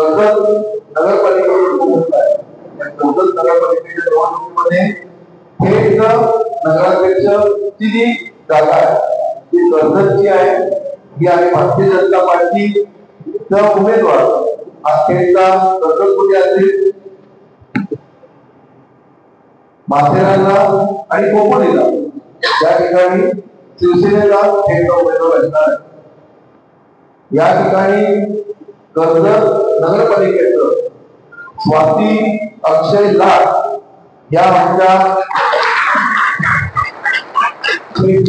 कर्जत नगरपालिकेची कर्जत नगरपालिकेच्या निवडणुकीमध्ये थेट नगराध्यक्षची जी जागा आहे ती कर्जतची आहे ही आणि भारतीय जनता पार्टीचा उमेदवार हा थेटचा कर्जतमध्ये असेल माथेरानला आणि कोकणीला या ठिकाणी शिवसेनेला थेट उमेदवार असणार. या ठिकाणी कर्जत नगरपालिकेचं स्वाती अक्षय लाड या आमच्या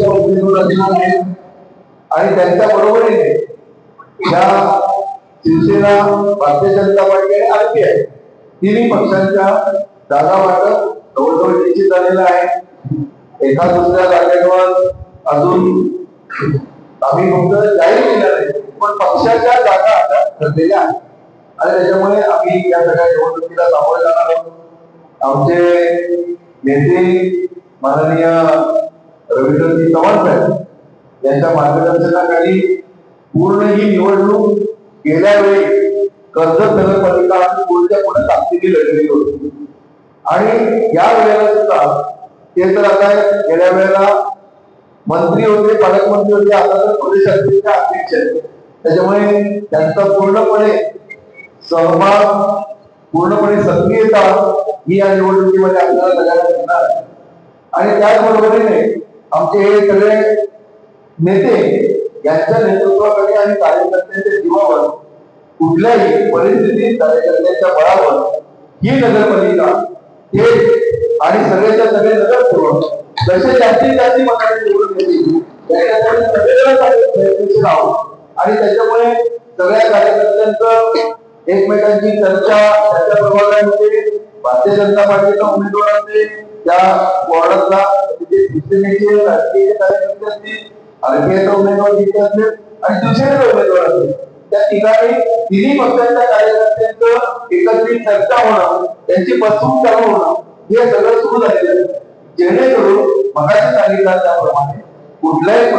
उमेदवार असणार आहेत आणि त्यांच्या बरोबरीने या शिवसेना भारतीय जनता पार्टी आणि आरपीआय तिन्ही पक्षांच्या जागा वाटप जवळजवळ निश्चित झालेला आहे. एका दुसऱ्या जागेवर अजून आम्ही फक्त जाहीर केलं नाही पण पक्षाच्या जागा आता ठरलेल्या आहेत आणि त्याच्यामुळे आम्ही या सगळ्या निवडणुकीला सामोरे जाणार आहोत. आमचे नेते माननीय रवींद्रजी चव्हाण साहेब यांच्या मार्गदर्शनाखाली पूर्ण ही निवडणूक गेल्या वेळी कर्जत नगरपालिका पुढच्या पुढे ताकदीने लढलेली होती आणि या वेळेला सुद्धा ते तर आता गेल्या वेळेला मंत्री होते पालकमंत्री होते आता तर प्रदेशाध्यक्ष अध्यक्ष आहेत त्याच्यामुळे त्यांचा पूर्णपणे सहभाग पूर्णपणे सक्रियता ही या निवडणुकीमध्ये आपल्याला सगळ्यांना मिळणार आहे. आणि त्याचबरोबरीने आमचे हे सगळे नेते यांच्या नेतृत्वाखाली आणि कार्यकर्त्यांच्या जीवावर कुठल्याही परिस्थितीत कार्यकर्त्यांच्या बळावर ही नगरपालिका हे आणि सगळ्याच्या सगळे नगरसेवक जसे जास्तीत जास्त मतांनी निवडून येतील त्याच्यामुळे सगळेजण प्रयत्नशील आहोत आणि त्याच्यामुळे सगळ्या कार्यकर्त्यांचं एकमेकांची चर्चा त्यांच्या प्रभागामध्ये भारतीय जनता पार्टीचा उमेदवार असेल त्या वॉर्डातला शिवसेनेचे राजकीय कार्यकर्ते असतील आरपीआयचा उमेदवार तिथे असेल आणि शिवसेनेचा उमेदवार असेल त्या ठिकाणी तिन्ही पक्षांच्या कार्यकर्त्यांचं एकत्रित चर्चा होणं त्यांची बसवून चालू होणं हे सगळं सुरू झालेलं आहे जेणेकरून मगाशी सांगितलं त्याप्रमाणे कुठल्याही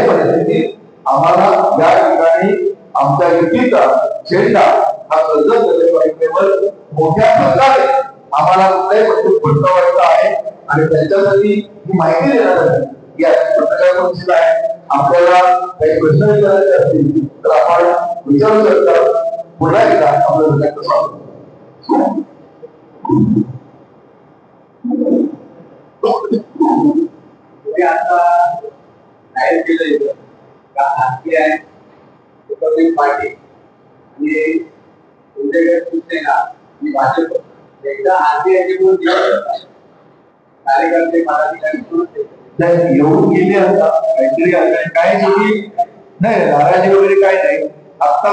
परिस्थितीत आम्हाला या ठिकाणी आमच्या युतीचा झेंडा हा कर्जत नगरपालिकेवर मोठ्या प्रकारे आम्हाला कुठल्याही परिस्थितीत फडकवायचा आहे आणि त्यांच्यासाठी ही माहिती देण्यासाठी या पत्रकार परिषद आहे. आपल्याला काही प्रश्न विचारायचे असतील तर आपण विचारू शकता. पुन्हा एकदा आपलं आता जाहीर केलं का आरपीआय रिपब्लिक पार्टी आणि शिवसेना आणि भाजप एकदा आरपीआयचे कार्यकर्ते येऊन गेले आता काहीतरी काय नाही नाराजी वगैरे काय नाही. आता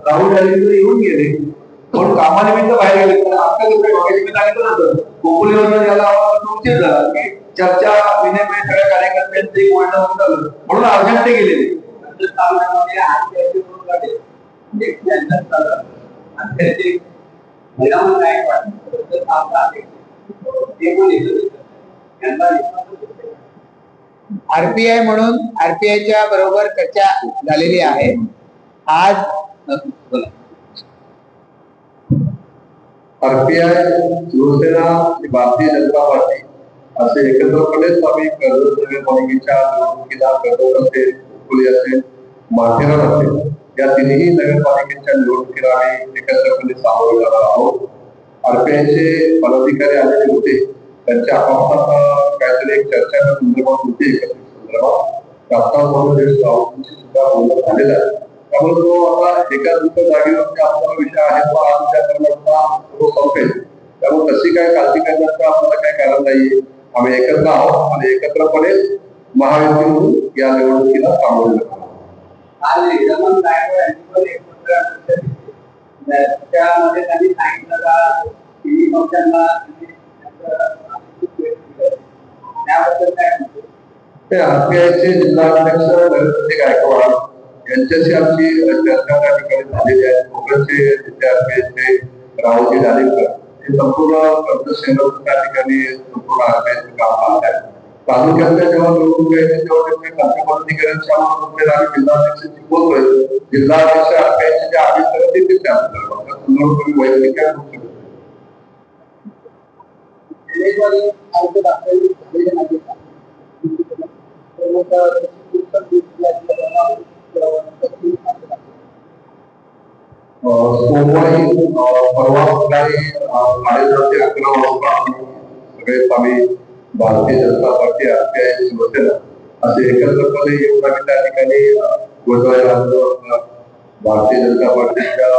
राहुल गांधी येऊन गेले पण कामानिमित्त बाहेर गेले पण आता मी सांगितलं होतं कोकणीवर याला उचित झाला की चर्चा विनिमय सगळ्या कार्यकर्त्यांचे बोलणं झालं म्हणून अर्जंट ते गेलेले आरपीआय म्हणून आरपीआयच्या बरोबर चर्चा झालेली आहे. आज आरपीआय शिवसेना भारतीय जनता पार्टी असे एकत्रपणेच आम्ही कर्जत नगरपालिकेच्या निवडणुकीला कर्जत असेल खोली असेल माथेरान असेल या तिन्ही नगरपालिकेच्या निवडणुकीला आम्ही एकत्रपणे सामोरे जाणार आहोत. आरपीआयचे पदाधिकारी आलेले होते त्यांच्या आपापसात काहीतरी एक चर्चा संदर्भात होती एकत्रित संदर्भात राष्ट्रवादी सुद्धा बोलणं झालेलं आहे. त्यामुळे तो आता एका दुसऱ्या जागेवरती आपला विषय आहे तो आज त्या कारणाचा तो संपेल. त्यामुळे तशी काय काळजी करण्याचं आपल्याला काय कारण नाहीये. आम्ही एकत्र आहोत आणि एकत्रपणे महायुती म्हणून या निवडणुकीला सामोरे जाणार आहोत. त्यामध्ये त्यांनी सांगितलं का तिन्ही पक्षांना त्याबद्दल काय ते आरपीआयचे जिल्हाध्यक्ष नरेंद्र गायकवाड यांच्याशी आमची चर्चा त्या ठिकाणी झालेली आहे. कोकणचे आरपीआयचे राहुलजी डालिंगकर हे संपूर्ण कर्जत शहरात त्या ठिकाणी संपूर्ण आरपीआयचे काम पाहत आहेत तालुक्यातल्या जेव्हा निवडणूक यायची तेव्हा त्यांनी तालुका पदाधिकाऱ्यांच्या आम्ही जिल्हाध्यक्षांची बोलतोय. जिल्हाध्यक्ष आपल्याचे जे आदेश करत येतील त्या संदर्भात तुम्ही वैयक्तिक काय करू शकत सोमवारी परवा सकाळी 10:30 ते 11 वाजता सगळेच आम्ही भारतीय जनता पार्टी RPI शिवसेना असे एकत्रपणे येऊन आम्ही त्या ठिकाणी उमेदवारी भारतीय जनता पार्टीच्या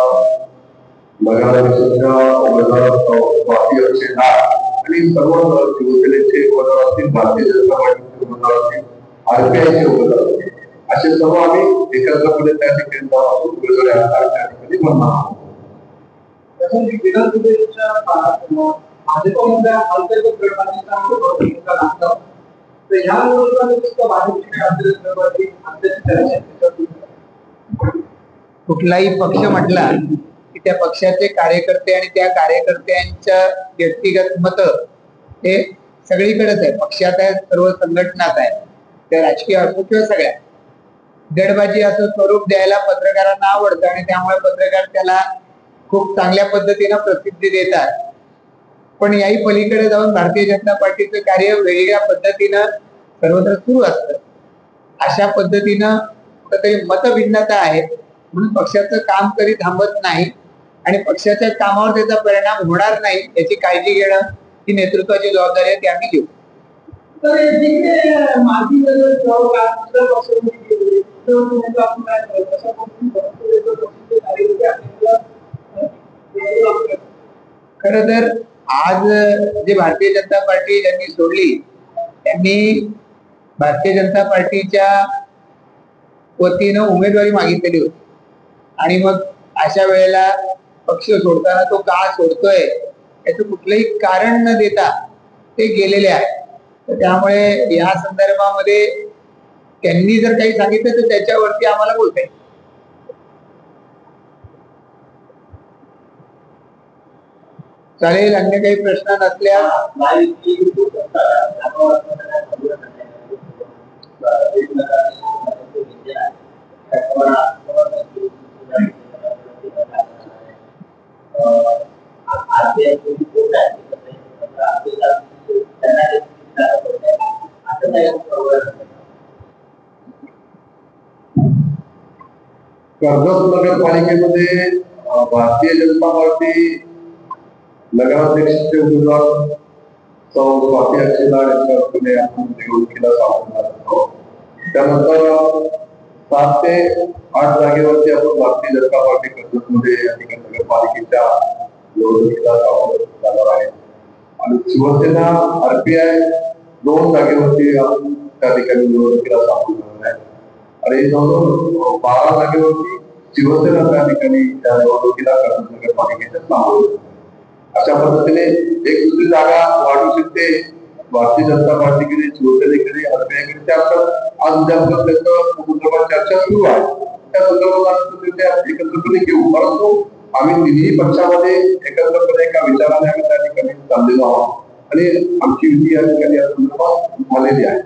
नगराध्यक्षांच्या उमेदवार अक्षय नाथ आणि सर्व शिवसेनेचे उमेदवार असतील, भारतीय जनता पार्टीचे उमेदवार असतील, RPI चे उमेदवार असतील, असे सर्व आम्ही एकत्रपणे त्या ठिकाणी जाऊन उमेदवारी अर्ज त्या ठिकाणी भरणार आहोत. विधानसभेच्या भाजपमध्ये अंतर्गत गटबाजीचा लागतो तर ह्या कुठलाही पक्ष म्हटला की त्या पक्षाचे कार्यकर्ते आणि त्या कार्यकर्त्यांच्या व्यक्तिगत मत हे सगळीकडेच आहे. पक्षात आहे, सर्व संघटनात आहे, त्या राजकीय असो किंवा सगळ्या. गटबाजी असं स्वरूप द्यायला पत्रकारांना आवडतं आणि त्यामुळे पत्रकार त्याला खूप चांगल्या पद्धतीनं प्रसिद्धी देतात. पण याही पलीकडे जाऊन भारतीय जनता पार्टीचं कार्य वेगवेगळ्या पद्धतीनं सर्वत्र सुरू असतं. अशा पद्धतीनं कुठेतरी मतभिन्नता आहे म्हणून पक्षाचं काम कधी थांबत नाही आणि पक्षाच्या कामावर त्याचा परिणाम होणार नाही याची काळजी घेणं ही नेतृत्वाची जबाबदारी आहे, ती आम्ही घेऊ. खर तर आज जे भारतीय जनता पार्टी ज्यांनी सोडली त्यांनी भारतीय जनता पार्टीच्या वतीनं उमेदवारी मागितलेली होती आणि मग अशा वेळेला पक्ष सोडताना तो का सोडतोय याचं कुठलंही कारण न देता ते गेलेले आहे. तर त्यामुळे या संदर्भामध्ये त्यांनी जर काही सांगितलं तर त्याच्यावरती आम्हाला बोलता येईल. चालेल. अन्य काही प्रश्न नसल्यास कर्जत नगरपालिकेमध्ये भारतीय जनता पार्टी नगराध्यक्षाचे उमेदवार स्वाती अक्षय नाथ यांच्या वतीने आपण निवडणुकीला सामोरं जात आहोत. त्यानंतर 7 ते 8 जागेवरती आपण भारतीय जनता पार्टी कर्जतमध्ये या ठिकाणी नगरपालिकेच्या निवडणुकीला सामोरं जाणार आहे आणि शिवसेना RPI 2 जागेवरती आपण त्या ठिकाणी निवडणुकीला सामोरं जाणार आहे आणि 12 जागेवरती शिवसेना त्या ठिकाणी त्या निवडणुकीला कर्जत नगरपालिकेच्या सामोरं. अशा पद्धतीने एक दुसरी जागा वाढू शकते भारतीय जनता पार्टीकडे, शिवसेनेकडे, RPIकडे. त्यानंतर आज उद्यापर्यंत त्याचं संदर्भात चर्चा सुरू आहे. त्या संदर्भात एकत्रपणे घेऊ, परंतु आम्ही तिन्ही पक्षामध्ये एकत्रपणे एका विचाराने आम्ही त्या ठिकाणी चाललेलो आहोत आणि आमची युती या ठिकाणी या संदर्भात झालेली आहे.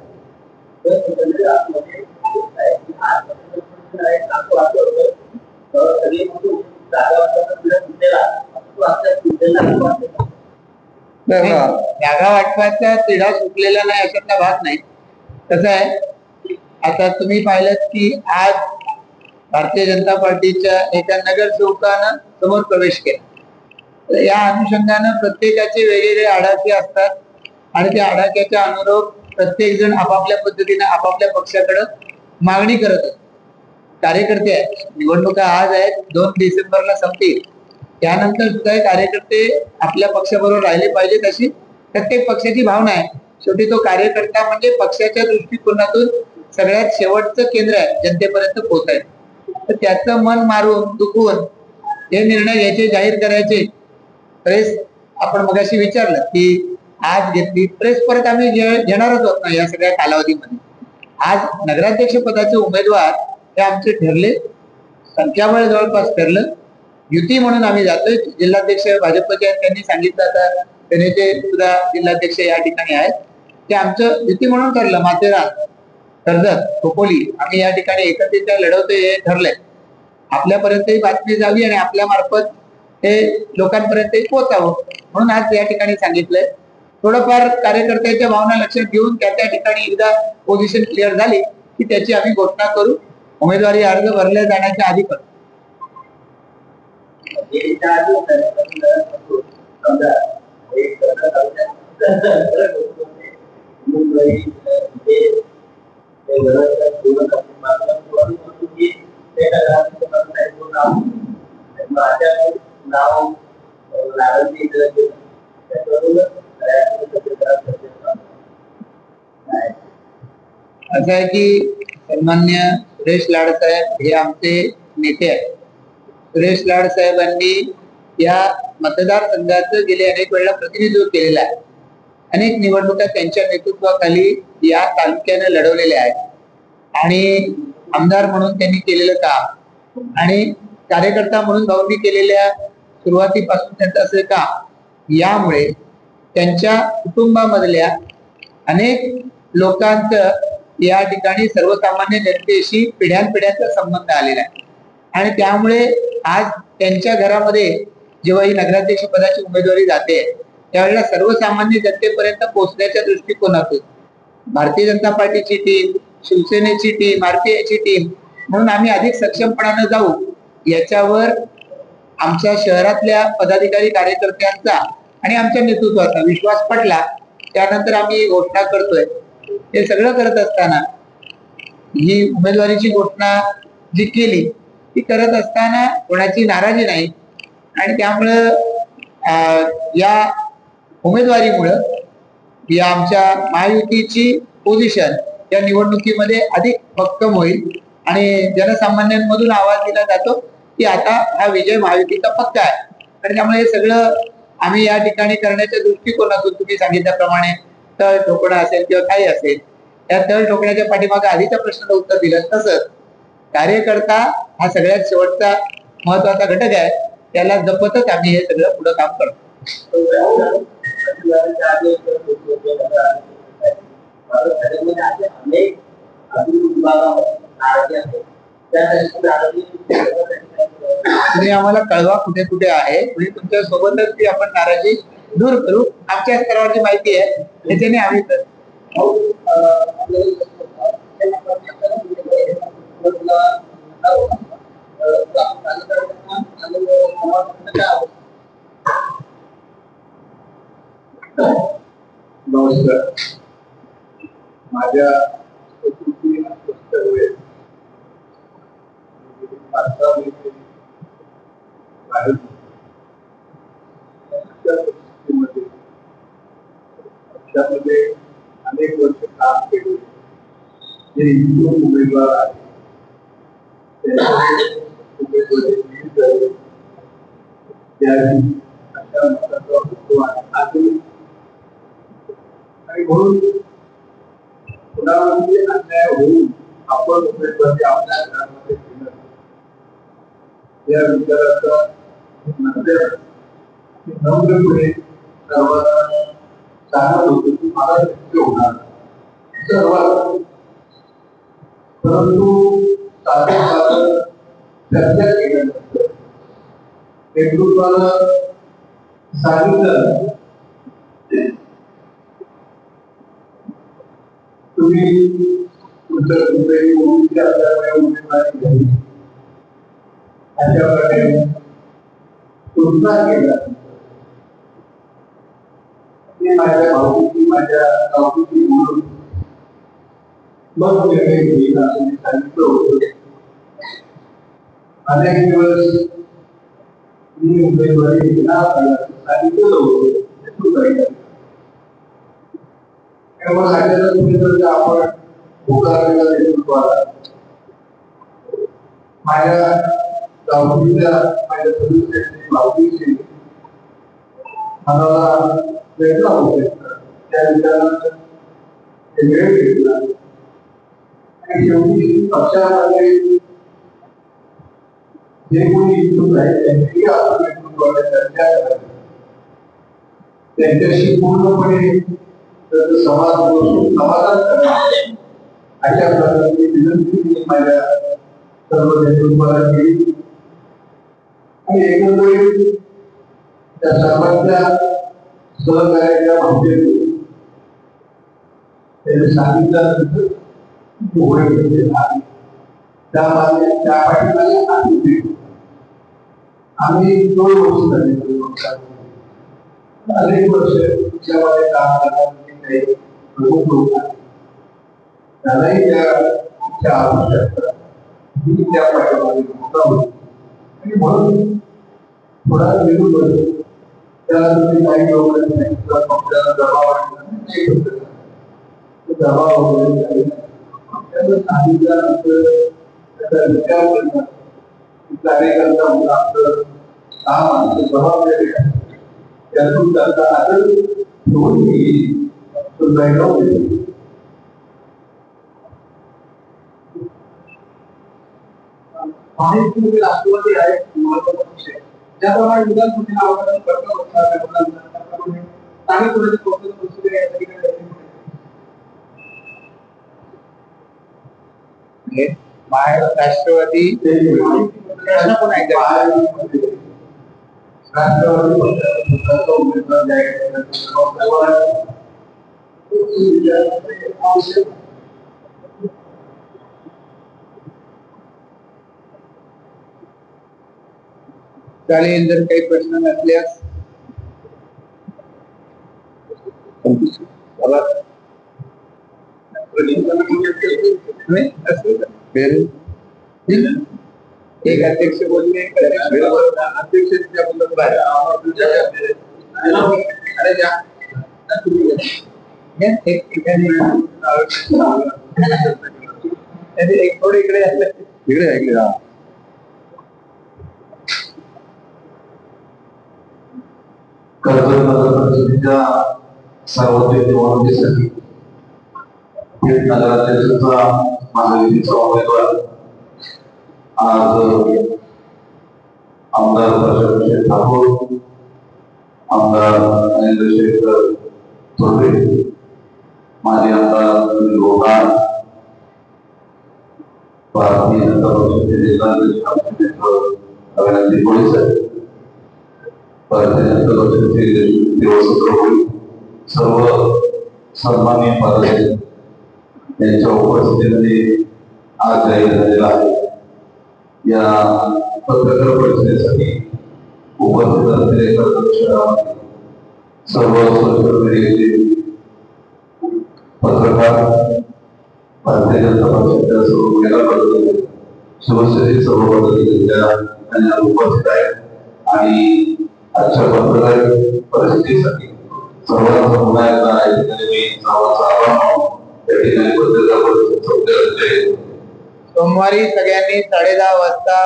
जागा वाटपाचा तिढा सुटलेला नाही अशातला भाग नाही. कसं आहे, आता तुम्ही पाहिलं की आज भारतीय जनता पार्टीच्या एका नगरसेवकानं समोर प्रवेश केला. या अनुषंगानं प्रत्येकाचे वेगवेगळे आडाखे असतात आणि त्या आडाख्याच्या अनुरूप प्रत्येक जण आपापल्या पद्धतीने आपापल्या पक्षाकडे मागणी करत असतो. कार्यकर्ते आहेत, निवडणुका आज आहेत, 2 डिसेंबरला संपतील. त्यानंतर सुद्धा कार्यकर्ते आपल्या पक्षाबरोबर राहिले पाहिजेत अशी प्रत्येक पक्षाची भावना आहे. शेवटी तो कार्यकर्ता म्हणजे पक्षाच्या दृष्टिकोनातून सगळ्यात शेवटचं केंद्र आहे, जनतेपर्यंत पोहोचायचं. तर त्याचं मन मारून दुखवून हे निर्णय घ्यायचे, जाहीर करायचे. प्रेस आपण मगाशी विचारलं की आज घेतली प्रेस, परत आम्ही घेणारच होत ना या सगळ्या कालावधीमध्ये. आज नगराध्यक्ष पदाचे उमेदवार हे आमचे ठरले, संख्याबळ जवळपास ठरलं. युती म्हणून आम्ही जातोय. जिल्हाध्यक्ष भाजपचे आहेत, त्यांनी सांगितलं आता सेनेचे सुद्धा जिल्हाध्यक्ष या ठिकाणी आहेत. ते आमचं युती म्हणून ठरलं. माथेरान, कर्जत, खोपोली आम्ही या ठिकाणी एकत्रित लढवतोय हे ठरलंय. आपल्यापर्यंत ही बातमी जावी आणि आपल्या मार्फत हे लोकांपर्यंत पोहोचावं म्हणून आज या ठिकाणी सांगितलंय. थोडंफार कार्यकर्त्यांच्या भावना लक्षात घेऊन त्या ठिकाणी एकदा पोझिशन क्लिअर झाली की त्याची आम्ही घोषणा करू. उमेदवारी अर्ज भरले जाण्याच्या आधी पण असं आहे की सन्मान्य सुरेश लाड साहेब हे आमचे नेते आहेत. सुरेश लाड साहेबांनी या मतदारसंघाचं गेले अनेक वेळा प्रतिनिधित्व केलेलं आहे. अनेक निवडणुका त्यांच्या नेतृत्वाखाली या तालुक्याने लढवलेल्या आहेत आणि आमदार म्हणून त्यांनी केलेलं काम आणि कार्यकर्ता म्हणून भाऊंनी केलेल्या सुरुवातीपासून त्यांचं असे काम यामुळे त्यांच्या कुटुंबामधल्या अनेक लोकांचं या ठिकाणी सर्वसामान्य जनतेशी पिढ्यानपिढ्यांचा संबंध आलेला आहे आणि त्यामुळे आज त्यांच्या घरामध्ये जेव्हा ही नगराध्यक्ष पदाची उमेदवारी जाते त्यावेळेला सर्वसामान्य जनतेपर्यंत पोहोचण्याच्या दृष्टिकोनातून भारतीय जनता पार्टीची टीम, शिवसेनेची टीम, आरपीआयची टीम म्हणून आम्ही अधिक सक्षमपणाने जाऊ याच्यावर आमच्या शहरातल्या पदाधिकारी कार्यकर्त्यांचा आणि आमच्या नेतृत्वाचा विश्वास पटला. त्यानंतर आम्ही घोषणा करतोय. हे सगळं करत असताना ही उमेदवारीची घोषणा जी केली ती करत असताना कोणाची नाराजी नाही आणि त्यामुळं या उमेदवारीमुळं या आमच्या महायुतीची पोझिशन या निवडणुकीमध्ये अधिक भक्कम होईल आणि जनसामान्यांमधून आवाज दिला जातो की आता हा विजय महायुतीचा पक्का आहे. आणि त्यामुळे हे सगळं आम्ही या ठिकाणी करण्याच्या दृष्टिकोनातून तुम्ही सांगितल्याप्रमाणे तळ ठोकणं असेल किंवा काही असेल त्या तळ ठोकण्याच्या पाठीमागे आधीच्या प्रश्नाचं उत्तर दिलं. तसंच कार्यकर्ता हा सगळ्यात शेवटचा महत्वाचा घटक आहे. त्याला जपतच आम्ही हे सगळं पुढे काम करतो. तुम्ही आम्हाला कळवा कुठे कुठे आहे म्हणजे तुमच्या सोबतच ती आपण नाराजी दूर करू. आमच्या स्तरावरची माहिती आहे त्याच्याने आम्ही करतो. नमस्कार. माझ्या पक्षामध्ये अनेक वर्ष काम केले जे इच्छुक उमेदवार आहेत आणि म्हणून कुणावरती अन्याय होऊन आपण उमेदवारी आपल्या घरामध्ये केलं या विचाराचा नंतर नम्रपणे सर्वांना सांगत होतो की मला शक्य होणार सर्वात परंतु साधं चर्चा केल्यानंतर नेतृत्वानं सांगितलं तुम्ही तुमचं कुठेही उमेदवारी घ्यावी अशा प्रकारे तुलना केला. माझ्या भाऊची माझ्या गावची म्हणून मग निर्णय घेईल असं मी सांगितलं होतं. अनेक दिवस मी उमेदवारी सांगितलं होतं त्यामुळे अचानक तुम्ही आपण पुकारलेला नेतृत्वाला माझ्या गावकीच्या माझ्या सदस्यांनी भावकीशी मला वेगळा होते त्या विचारात वेळ घेतला आणि शेवटी पक्षामध्ये जे कोणी इच्छुक आहे त्यांची आपण नेतृत्वाला चर्चा करावी त्यांच्याशी पूर्णपणे तर समाज समाजात करणार अशा प्रकारची विनंती मी माझ्या सर्व नेतृत्वाला केली आणि एकंदरीत त्या सर्वांच्या सहकार्याच्या भावनेतून त्यांनी सांगितलं त्या पाठीमागे आम्ही 2 वर्ष झाले अनेक वर्ष त्यामध्ये काम करणारे काही प्रमुख लोक आहेत त्यालाही त्या आवश्यकता ही त्या पाठीमागे होता आणि म्हणून थोडा विरोध होतो त्याला तुम्ही काही लोकांनी पक्षाला दबाव दबाव वगैरे आपल्याला सांगितल्यानंतर त्याचा विचार करतात कार्यकर्ता म्हणून आपलं काम आमचं जबाबदारी आहे त्यातून त्याचा आदर ठेवून मी राष्ट्रवादी आहे महत्वाचा पक्ष आहे त्याप्रमाणे विधानसभेला आवाहन करतो राष्ट्रवादी चालेल जर काही प्रश्न नसल्यास एक अध्यक्ष बोलले थोडं इकडे ऐकले कर्जत नगर परिषदेच्या सार्वत्रिक निवडणुकीसाठी पेठ नगराध्यक्षाचा महायुतीचा उमेदवार आज आमदार प्रशांत ठाकूर आमदार महेंद्रशेखर थोरवे माजी आमदार लोहार भारतीय जनता पक्षाचे जिल्हाध्यक्ष अभिनंदन कोळी साहेब भारतीय जनता पक्षाचे देवसुत्र सर्व सन्माननीय पदाधिकारी यांच्या उपस्थितीमध्ये आज जाहीर झालेला आहे या पत्रकार परिषदेसाठी उपस्थित असलेले शहरामध्ये सर्व सोशल मीडियाचे पत्रकार भारतीय जनता पक्षाच्या सर्व महिला पदाधिकारी शिवसेनेचे सर्व पदाधिकारी त्या ठिकाणी उपस्थित आहेत आणि आजच्या पत्रकार परिषदेसाठी सर्वांचा पुन्हा एकदा या ठिकाणी मी सर्वांचा आभार मानतो या ठिकाणी पत्रकार परिषद सोमवारी सगळ्यांनी 10:30 वाजता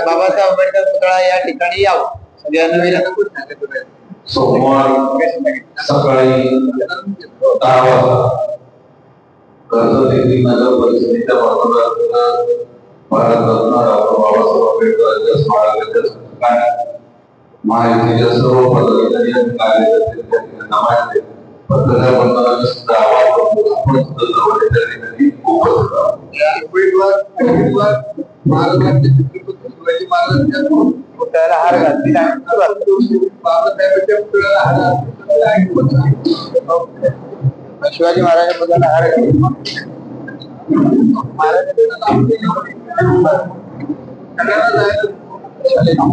बाबासाहेब आंबेडकर पुतळा या ठिकाणी यावं सगळ्यांना विनंती सोमवार सकाळी 10 वाजता कर्जत येथील नगर परिषदेच्या भारतरत्न डॉक्टर बाबासाहेब आंबेडकरांच्या स्मारकाच्या ठिकाणी महायुतीच्या सर्व पदाधिकारी आणि कार्यकर्ते नामांकित पत्रकार बंधनाला सुद्धा आवाहन करतो आपण सुद्धा सर्व त्या ठिकाणी उपस्थित आहोत महाराजांचे छत्रपती शिवाजी महाराजांच्या पुतळ्याला हार घातली बाबासाहेबांच्या पुतळ्याला हार शिवाजी महाराजांच्या पुतळ्याला हार घातली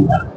महाराजांना